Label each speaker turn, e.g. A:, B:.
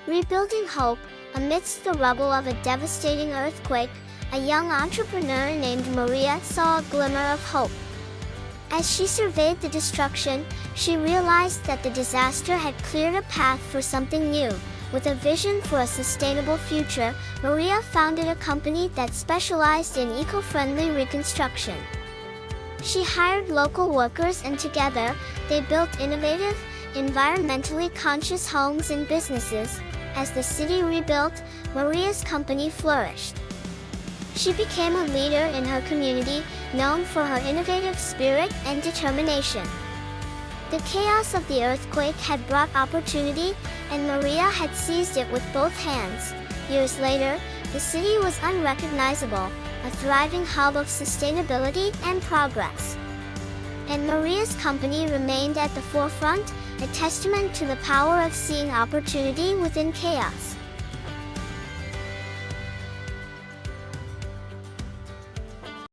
A: Rebuilding hope, amidst the rubble of a devastating earthquake, a young entrepreneur named Maria saw a glimmer of hope. As she surveyed the destruction, she realized that the disaster had cleared a path for something new. With a vision for a sustainable future, Maria founded a company that specialized in eco-friendly reconstruction. She hired local workers and together, they built innovative, environmentally conscious homes and businesses. As the city rebuilt, Maria's company flourished. She became a leader in her community, known for her innovative spirit and determination. The chaos of the earthquake had brought opportunity, and Maria had seized it with both hands. Years later, the city was unrecognizable, a thriving hub of sustainability and progress. And Maria's company remained at the forefront, a testament to the power of seeing opportunity within chaos.